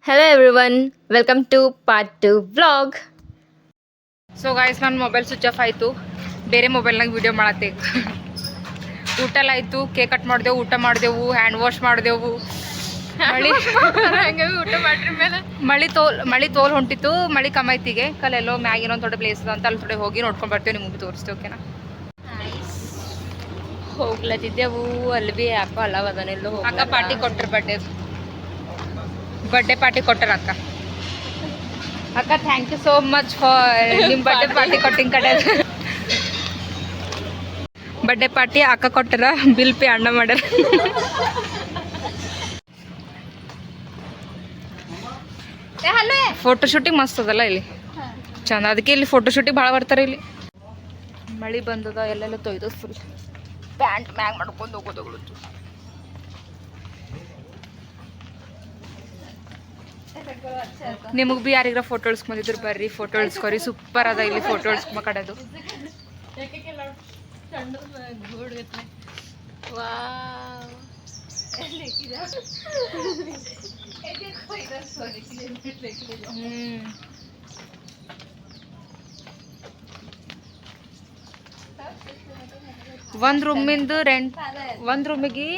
Hello everyone, welcome to part 2 vlog. So guys ನನ್ನ mobile switch off ಆಯಿತು. ಬೇರೆ ಮೊಬೈಲ್ನಾಗ video ಮಾಡತ್ತೆ. ಊಟ ಎಲ್ಲ ಆಯಿತು, ಕೇಕ್ ಕಟ್ ಮಾಡಿದೆವು, ಊಟ ಮಾಡಿದೆವು, ಹ್ಯಾಂಡ್ ವಾಶ್ ಮಾಡಿದೆವು. ಮಳಿ ತೋಲ್ ಹೊಂಟಿತ್ತು. ಮಳಿ ಕಮ್ಮೈತಿಗೆ ಕಲ್ಲೆಲ್ಲೋ ಮ್ಯಾಗಿನ ಒಂದು ಥೋಡೆ ಪ್ಲೇಸ್ ಅಂತ ಅಲ್ಲಿ ಥೋಡೆ ಹೋಗಿ ನೋಡ್ಕೊಂಡು ಬರ್ತೇವೆ, ನಿಮಗೆ ತೋರಿಸ್ತೇವೆ. ಓಕೆನಾ? ಹೋಗ್ಲತ್ತಿದ್ದೆವು ಅಲ್ಲಿ ಭೀ ಯಾಕೋ ಅಲ್ಲವದನೆಲ್ಲೋ ಅಕ್ಕ ಪಾರ್ಟಿ ಕೊಟ್ಟರು, ಬರ್ಡೇ ಪಾರ್ಟಿ ಕೊಟ್ಟರು ಅಕ್ಕ. Thank you so much for ನಿಮ್ಮ ಬರ್ಡೇ ಪಾರ್ಟಿ ಕೊಟ್ಟಿನ ಕಡೆ. ಬರ್ಡೇ ಪಾರ್ಟಿ ಅಕ್ಕ ಕೊಟ್ಟರ, ಬಿಲ್ ಪೇ ಅಣ್ಣ ಮಾಡ್ಯಾರ. ಫೋಟೋ ಶೂಟಿಂಗ್ ಮಸ್ತ್ ಅದಲ್ಲ ಇಲ್ಲಿ, ಚಂದ. ಅದಕ್ಕೆ ಇಲ್ಲಿ ಫೋಟೋ ಶೂಟಿಂಗ್ ಭಾಳ ಬರ್ತಾರೆ ಇಲ್ಲಿ. ಮಳೆ ಬಂದದ, ಎಲ್ಲೆಲ್ಲ ತೊಯ್ದು ಫುಲ್ ಪ್ಯಾಂಟ್ ಮ್ಯಾಗ್ ಮಾಡ್ಕೊಂಡು ಹೋಗೋದು. ನಿಮಗೆ ಭೀ ಯಾರಿಗಾರ ಫೋಟೋ ಇಳಿಸ್ಕೊಂಡಿದ್ರು ಬರ್ರಿ, ಫೋಟೋ ಇಳಿಸ್ಕೊರಿ. ಸೂಪರ್ ಅದ ಇಲ್ಲಿ ಫೋಟೋ ಇಳಿಸ್ಕೊ ಕಡೆದು. ಒಂದು ರೂಮಿಂದು ರೆಂಟ್, ಒಂದು ರೂಮಿಗೆ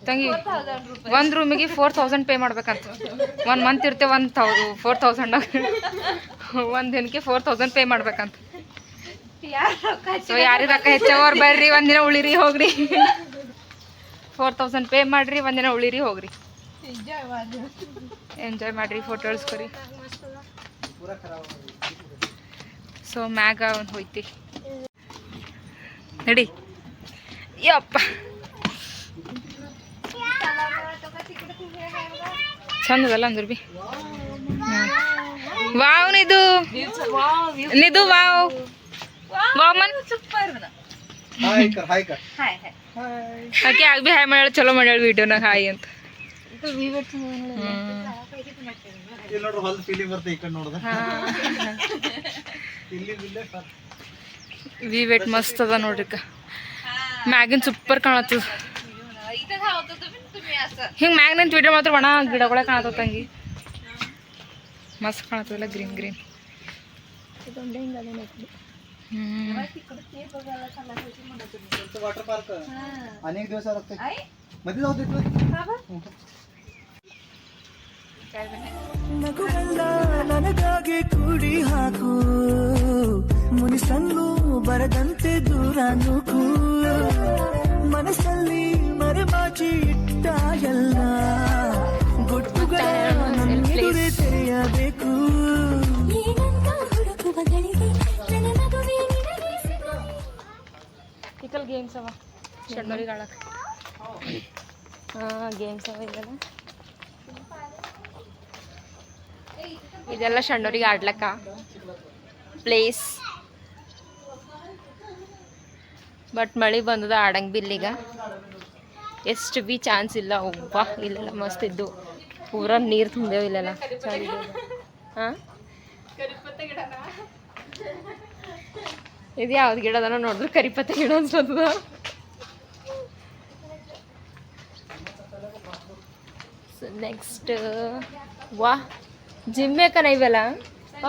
ತಂಗಿ 4,000 ಪೇ ಮಾಡ್ಬೇಕಂತ. 1 ಮಂತ್ ಇರ್ತೇವೆ, 4,000 ಒಂದು ದಿನಕ್ಕೆ 4,000 ಪೇ ಮಾಡ್ಬೇಕಂತ. ಸೊ ಯಾರಿಗೆ ರೊಕ್ಕ ಹೆಚ್ಚವ್ರು ಬರ್ರಿ, ಒಂದಿನ ಉಳಿರಿ ಹೋಗ್ರಿ. 4,000 ಪೇ ಮಾಡ್ರಿ, ಒಂದಿನ ಉಳಿರಿ ಹೋಗ್ರಿ, ಎಂಜಾಯ್ ಮಾಡ್ರಿ, ಫೋಟೋ ಇಳಿಸ್ಕೊರಿ. ಸೊ ಮ್ಯಾಗ ಒಂದು ಹೋಯ್ತಿ ನಡಿ. ಯಪ್ಪ ಚಂದ ಅದಲ್ಲ ಅಂದ್ರ ಬಿ. ವಾವ್ ನಿದು ವಾವ್ ವಾಮನ್ ಆಕೆ ಆಗ ಬಿ ಹಾಯ್ ಮಾಡ್ಯಾಳ, ಚಲೋ ಮಾಡ್ಯಾಳ ವಿಡಿಯೋನಾಗ ಹಾಯ್ ಅಂತ. ವಿವೇಟ್ ಮಸ್ತ್ ಅದ ನೋಡ್ರಿಕ, ಮ್ಯಾಗಿನ್ ಸೂಪರ್ ಕಾಣತ್ತದ. ಹಿಂಗೆ ಮ್ಯಾಗ್ ನಿಂತ ವಿಡಿಯೋ ಮಾತ್ರ ಒಣ ಗಿಡಗಳೇ ಕಾಣತ್ತವ ತಂಗಿ, ಮಸ್ತ್ ಕಾಣತ್ತದಲ್ಲ, ಗ್ರೀನ್ ಗ್ರೀನ್. वाटर पार्क अनेक दिवस ನನಗಾಗಿ ಕೂಡಿ ಹಾಕು, ಮುನಿಸನ್ನು ಬರದಂತೆ ದೂರ ನೂಕು, ಮನಸ್ಸಲ್ಲಿ ಮರೆಮಾಚಿ ಇಟ್ಟ ಎಲ್ಲ ಗುಟ್ಟುಗಳ ನನ್ನೆದುರೇ ತೆರೆಯಬೇಕು. ಇಕಲ್ ಗೇಮ್ಸ್ ಅವ ಷಣ್ಣೂರಿಗೆ ಆಡಕ್ಕೆ. ಗೇಮ್ಸ್ ಅವ ಇದೆಲ್ಲ, ಇದೆಲ್ಲ ಷಣ್ಣೂರಿಗೆ ಆಡ್ಲಕ್ಕ ಪ್ಲೇಸ್. ಬಟ್ ಮಳೆ ಬಂದದ, ಆಡಂಗೆ ಬಿ ಇಲ್ಲಿಗ ಎಷ್ಟು ಬಿ ಚಾನ್ಸ್ ಇಲ್ಲ. ಒಬ್ಬ ಇಲ್ಲೆಲ್ಲ ಮಸ್ತ್ ಇದ್ದು, ಪೂರ ನೀರು ತುಂಬೇವು ಇಲ್ಲೆಲ್ಲ. ಹಾಂ, ಇದು ಯಾವ್ದು ಗಿಡ ಅದನ್ನ ನೋಡಿದ್ರೆ ಕರಿಪತ್ತೆ ಗಿಡ ಅನ್ಸೋದ. ಸೊ ನೆಕ್ಸ್ಟ್ ವಾ ಜಿಮ್ ಯಾಕನ ಇವೆಲ್ಲ.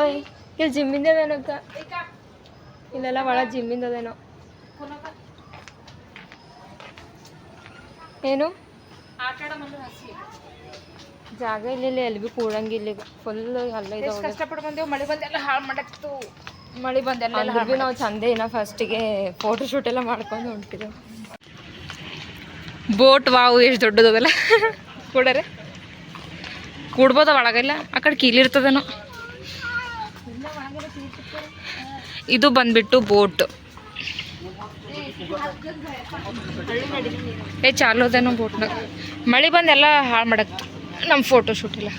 ಓಯ್ ಇಲ್ಲಿ ಜಿಮ್ಮಿಂದದೇನಕ್ಕ, ಇಲ್ಲೆಲ್ಲ ಒಳ ಜಿಮ್ಮಿಂದದೇನೋ. ಏನು ಜಾಗ ಇಲ್ಲ, ಎಲ್ಲಿ ಭೀ ಕೂಡಂಗಿಲ್ಲ, ಫುಲ್ ಅಲ್ಲ ಇದು. ಕಷ್ಟಪಟ್ಟು ಬಂದೇವು, ಮಳೆ ಬಂದೆಲ್ಲ ಹಾಳು ಮಾಡಕ್ತು. ಮಳೆ ಬಂದೆಲ್ಲ ಭೀ ನಾವು ಚಂದೇ ಇನ್ನ ಫಸ್ಟಿಗೆ ಫೋಟೋ ಶೂಟ್ ಎಲ್ಲ ಮಾಡ್ಕೊಂಡು ಹೊಂಟಿದ್ದೆವು. ಬೋಟ್ ವಾವು ಎಷ್ಟು ದೊಡ್ಡದಲ್ಲ. ಕೂಡರೆ ಕೂಡ್ಬೋದ, ಒಳಗಿಲ್ಲ, ಆ ಕಡೆ ಕೀಲಿರ್ತದೇನೋ. ಇದು ಬಂದ್ಬಿಟ್ಟು ಬೋಟ್. ಚಾಲು ಅದೇನೋ ಬೋಟ್ನಾಗ. ಮಳೆ ಬಂದೆಲ್ಲ ಹಾಳು ಮಾಡಕ್ತು ನಮ್ಮ ಫೋಟೋ ಶೂಟ್ ಎಲ್ಲ.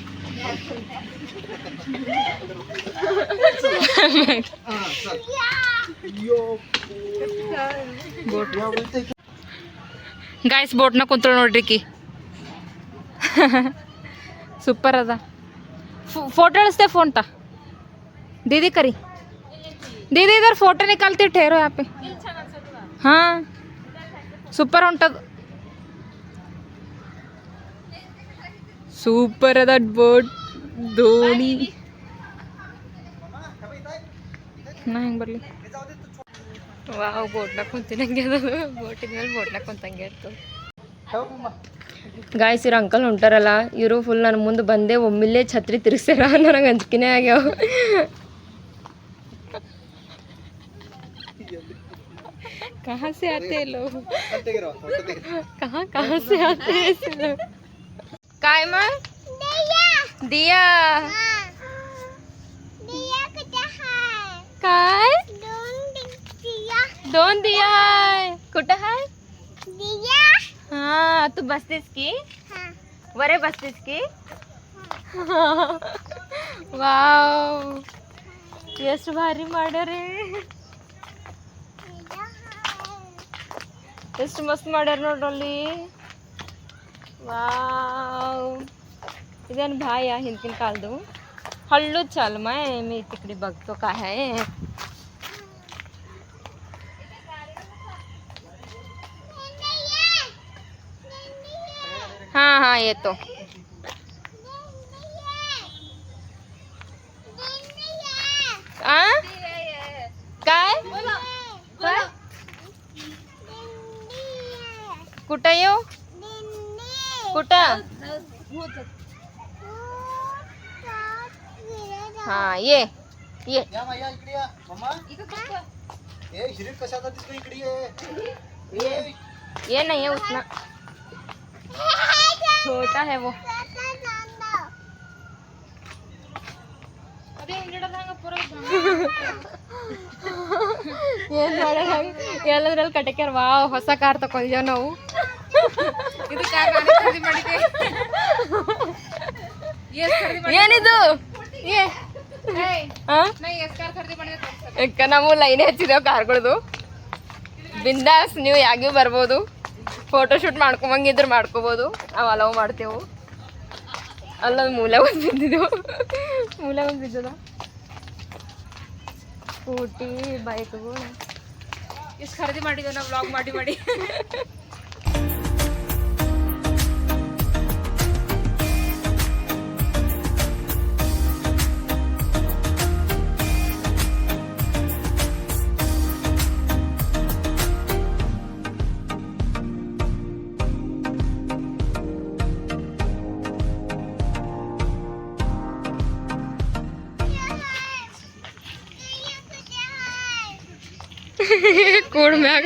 ಬೋಟ್ ಗಾಯ್ಸ್, ಬೋಟ್ನಾಗ ಕುಂತ್ರು ನೋಡ್ರಿ ಕಿ, ಸೂಪರ್ ಅದ. फोटो इड़ते फोन ता दीदी करी दीदी इधर फोटो निकालती ठहरो यहाँ पे. हाँ सूपर उंटद ಸೂಪರ್ ಅದ ಬೋಟ್ ದೋಣಿ. ನಾ ಹೆಂಗೆ ಬರಲಿ ವಾವ್ ಬೋಟ್ನಾಗ ಕುಂತಿನಂಗೆ ಅದ ಬೋಟಿನ ಮೇಲೆ ಬೋಟ್ನಾಗ ಕುಂತಂಗೆ ಇರ್ತದೆ. ಗಾಯ್ಸ್ ಇರೋ ಅಂಕಲ್ ಹೊಂಟಾರಲ್ಲ ಇವರು ಫುಲ್ ನನ್ನ ಮುಂದೆ ಬಂದೆ ಒಮ್ಮಿಲ್ಲೇ ಛತ್ರಿ ತಿರ್ಸ್ಯಾರ. ನನಗೆ ಅಂಜಿಕೆನೇ ಆಗ್ಯಾವ. कहाँ से आते हैं लोग? कहाँ से आते हैं ऐसे लोग? काय मग दिया काय दोन दिया आहे. कुठं आहे हा तू बसतेस की वरे बसतेस की वाव ಎಷ್ಟು ಭಾರಿ ಮಾಡ್ಯಾರೆ. ಎಷ್ಟು ಮಸ್ತ್ ಮಾಡ್ಯಾರ ನೋಡ್ರಲ್ಲಿ. वाव इधर भाई या हिंदकिन काल दो हल्लू चल मैं तिकड़ी बघतो काय आहे. हाँ हाँ येतो. काय कुठं येऊ कुठं हा ये ये ये नहीं है उतना छोटा है वो. ಎಲ್ಲದ್ರಲ್ಲಿ ಕಟಕ್ಯಾರ. ವಾವ್ ಹೊಸ ಕಾರ್ ತಕೊಂಡಿದ್ದೇವೆ ನಾವು. ಇದು ಕಾರ್ ನಾನೇ ಖರೀದಿ ಮಾಡಿದ್ದೆ. ಏನಿದು ನಾವು ಲೈನೇ ಹಚ್ಚಿದೇವು ಕಾರ್ಗಳದು. ಬಿಂದಾಸ್ ನೀವು ಯಾಗೂ ಬರ್ಬೋದು. ಫೋಟೋಶೂಟ್ ಮಾಡ್ಕೊಂಬಂಗಿದ್ರು ಮಾಡ್ಕೋಬೋದು. ನಾವು ಅಲವ್ ಮಾಡ್ತೇವೆ. ಅಲ್ಲೊಂದು ಮೂಲೆ ಒಂದು ಬಿದ್ದಿದ್ದೆವು. ಮೂಲೆ ಒಂದು ಬಿದ್ದದ. ಸ್ಕೂಟಿ ಬೈಕ್ಗಳು ಎಷ್ಟು ಖರೀದಿ ಮಾಡಿದ್ದೇವೆ ನಾವು ವ್ಲಾಗ್ ಮಾಡಿ ಮಾಡಿ. कोड ಮ್ಯಾಗ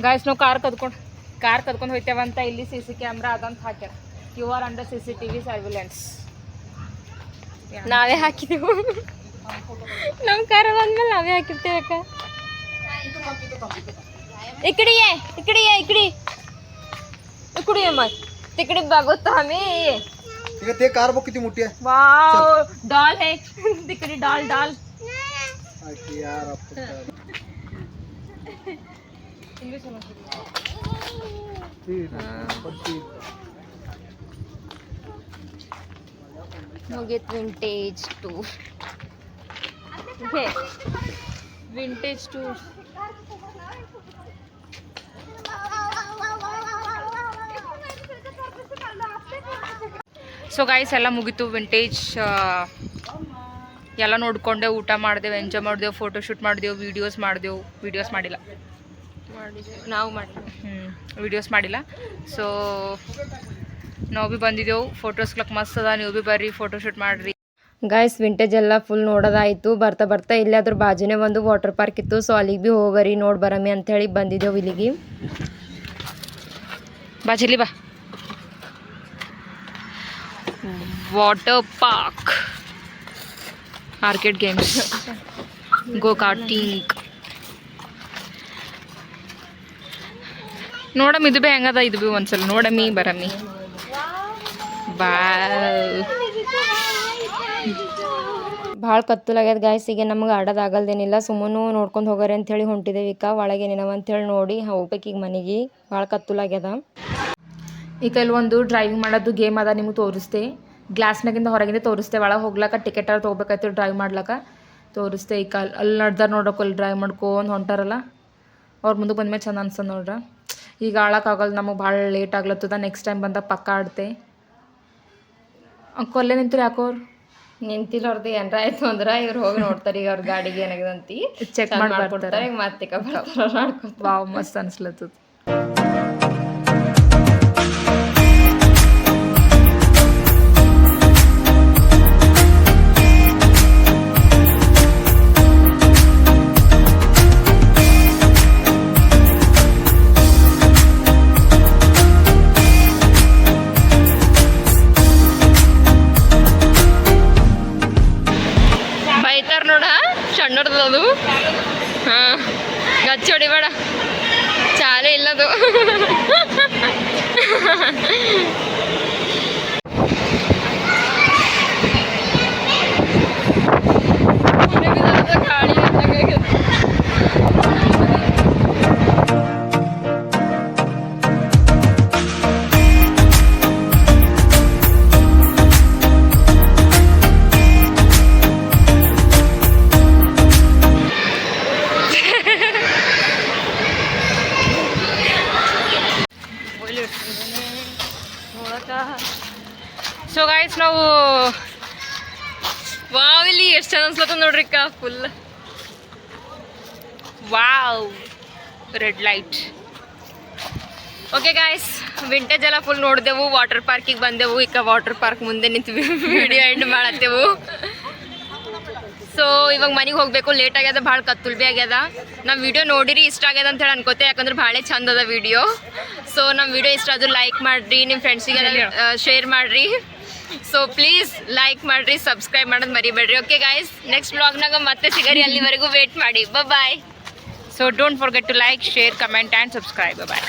ಗಾಯ್ಸ್ ನಾವು ಕಾರ್ ಕದ್ಕೊಂಡು ಹೋಯ್ತೇವಂತ ಇಲ್ಲಿ CC ಕ್ಯಾಮ್ರಾ ಅದಂತ ಹಾಕ್ಯಾರ. You are under CCTV surveillance. ನಾವೇ ಹಾಕಿದೆವು. ನಮ್ಮ ಕಾರ ಬಂದ್ಮೇಲೆ ನಾವೇ ಹಾಕಿರ್ತೇವೆ. ಅಕ್ಕ इकड़ी है इकड़ी है इकड़ी इकड़ी है मत तिकड़ी बघतो आम्ही. ते कार बघ किती मोठी आहे. वाव डॉल है तिकड़ी डॉल डॉल यार मुगेत विंटेज टूर घे विंटेज टूर. ಸೊ ಗೈಸ್ ಎಲ್ಲ ಮುಗೀತು. ವಿಂಟೇಜ್ ಎಲ್ಲ ನೋಡ್ಕೊಂಡೆ, ಊಟ ಮಾಡಿದೆವು, ಎಂಜಾಯ್ ಮಾಡಿದೆವು, ಫೋಟೋಶೂಟ್ ಮಾಡಿದೆವು, ವೀಡಿಯೋಸ್ ಮಾಡಿಲ್ಲ ನಾವು ಮಾಡಿದ್ವಿ. ವೀಡಿಯೋಸ್ ಮಾಡಿಲ್ಲ. ಸೊ ನಾವು ಭೀ ಬಂದಿದ್ದೆವು. ಫೋಟೋಸ್ಗ್ಲಕ್ಕೆ ಮಸ್ತ್ ಅದ. ನೀವು ಭೀ ಬರ್ರಿ ಫೋಟೋಶೂಟ್ ಮಾಡಿರಿ. ಗಾಯ್ಸ್ ವಿಂಟೇಜ್ ಎಲ್ಲ ಫುಲ್ ನೋಡೋದಾಯಿತು. ಬರ್ತಾ ಬರ್ತಾ ಇಲ್ಲೇ ಅದ್ರ ಬಾಜುನೇ ಒಂದು ವಾಟರ್ ಪಾರ್ಕ್ ಇತ್ತು. ಸೊ ಅಲ್ಲಿಗೆ ಭೀ ಹೋಗರಿ ನೋಡಿ ಬರಮ್ಮಿ ಅಂಥೇಳಿ ಬಂದಿದ್ದೆವು ಇಲ್ಲಿಗೆ. ಬಾ ಜಲ್ಲಿ ಬಾ. Water park, arcade games, go karting. ನೋಡಮ್ಮಿ ಇದು ಭೀ ಹೆಂಗದ. ಇದು ಭೀ ಒಂದ್ಸಲ ನೋಡಮ್ಮಿ ಬರಮ್ಮಿ. ಭಾಳ ಕತ್ತಲಾಗ್ಯದ ಗಾಯ್ಸ್. ಈಗ ನಮ್ಗೆ ಆಡೋದಾಗಲ್ದೇನಿಲ್ಲ. ಸುಮ್ಮನು ನೋಡ್ಕೊಂಡು ಹೋಗೋರಿ ಅಂಥೇಳಿ ಹೊಂಟಿದ್ದೇವೆ. ಈಗ ಒಳಗೇನೇನವ ಅಂಥೇಳಿ ನೋಡಿ ಹೋಗ್ಬೇಕು ಈಗ ಮನೆಗೆ. ಭಾಳ ಕತ್ತಲಾಗ್ಯದ. ಈಗ ಇಲ್ಲಿ ಒಂದು ಡ್ರೈವಿಂಗ್ ಮಾಡೋದು ಗೇಮ್ ಅದ, ನಿಮಗೆ ತೋರಿಸ್ತೆ. ಗ್ಲಾಸ್ನಾಗಿಂದ ಹೊರಗಿಂದ ತೋರಿಸ್ತೆ ಒಳಗೆ ಹೋಗ್ಲಕ್ಕ ಟಿಕೆಟ್ ಅವ್ರು ತೊಗೋಬೇಕಾಯ್ತು ಡ್ರೈವ್ ಮಾಡ್ಲಕ್ಕ ತೋರಿಸ್ತೆ ಈ ಕಾಲ್ ಅಲ್ಲಿ ನಡ್ದಾರ ನೋಡಕ್ಕೆ ಅಲ್ಲಿ ಡ್ರೈವ್ ಮಾಡ್ಕೊಂಡು ಹೊಂಟಾರಲ್ಲ ಅವ್ರ ಮುಂದೆ ಬಂದ್ಮೇಲೆ ಚಂದ ಅನ್ಸದ್ ನೋಡ್ರ. ಈಗ ಆಳಕ್ಕಾಗಲ್ಲ ನಮಗೆ ಭಾಳ ಲೇಟ್ ಆಗ್ಲತ್ತದ. ನೆಕ್ಸ್ಟ್ ಟೈಮ್ ಬಂದಾಗ ಪಕ್ಕ ಆಡ್ತೆ. ಅಲ್ಲೇ ನಿಂತ್ರಿ ಯಾಕೋರು ನಿಂತಿಲ್ಲ ಅವ್ರದ್ದು ಏನಾರ ಆಯ್ತು ಅಂದ್ರೆ ಇವ್ರು ಹೋಗಿ ನೋಡ್ತಾರೆ ಈಗ ಅವ್ರ ಗಾಡಿಗೆ ಏನಾಗದಂತಿ ಚೆಕ್ ಮಾಡ್ಕೊಡ್ತಾರೆ. ಈಗ ಮತ್ತೆ ಬರ್ತಾರ ವಾವ್ ಮಸ್ತ್ ಅನ್ಸ್ಲತ್ತದ. ಬೈತಾರ ನೋಡ ಸಣ್ಣದು ಹಾಂ ಗಚ್ಚಿ ಹೊಡಿಬೇಡ ಚಾಲೆ ಇಲ್ಲದು. ಸೊ ಗೈಸ್ ನಾವು ವಾವ್ ಇಲ್ಲಿ ಎಷ್ಟು ಚಂದ ಅನ್ಸ್ಲತ್ತ ನೋಡ್ರಿ ಅಕ್ಕ full wow red light. Okay guys vintage ಎಲ್ಲ ಫುಲ್ ನೋಡಿದೆವು. ವಾಟರ್ ಪಾರ್ಕಿಗೆ ಬಂದೆವು. ಈಗ ವಾಟರ್ ಪಾರ್ಕ್ ಮುಂದೆ ನಿಂತು ವಿಡಿಯೋ ಎಂಡ್ ಮಾಡತ್ತೇವು. ಸೊ ಇವಾಗ ಮನೆಗೆ ಹೋಗಬೇಕು. ಲೇಟ್ ಆಗ್ಯದ, ಭಾಳ ಕತ್ತುಲ್ ಭೀ ಆಗ್ಯದ. ನಮ್ಮ ವಿಡಿಯೋ ನೋಡಿರಿ ಇಷ್ಟ ಆಗ್ಯದ ಅಂತ ಹೇಳಿ ಅನ್ಕೋತೆ, ಯಾಕಂದ್ರೆ ಭಾಳ ಚಂದ ಅದ ವಿಡಿಯೋ. ಸೊ ನಮ್ಮ ವಿಡಿಯೋ ಇಷ್ಟ ಆದ್ರೂ ಲೈಕ್ ಮಾಡಿರಿ, ನಿಮ್ಮ ಫ್ರೆಂಡ್ಸಿಗೆಲ್ಲ ಶೇರ್ ಮಾಡಿರಿ. ಸೊ ಪ್ಲೀಸ್ ಲೈಕ್ ಮಾಡಿರಿ, ಸಬ್ಸ್ಕ್ರೈಬ್ ಮಾಡೋದು ಮರಿಬೇಡ್ರಿ. ಓಕೆ ಗಾಯ್ಸ್ ನೆಕ್ಸ್ಟ್ ವ್ಲಾಗ್ನಾಗ ಮತ್ತೆ ಸಿಗರಿ, ಅಲ್ಲಿವರೆಗೂ ವೇಟ್ ಮಾಡಿ. Bye. So don't forget to like, share, comment and subscribe. Bye.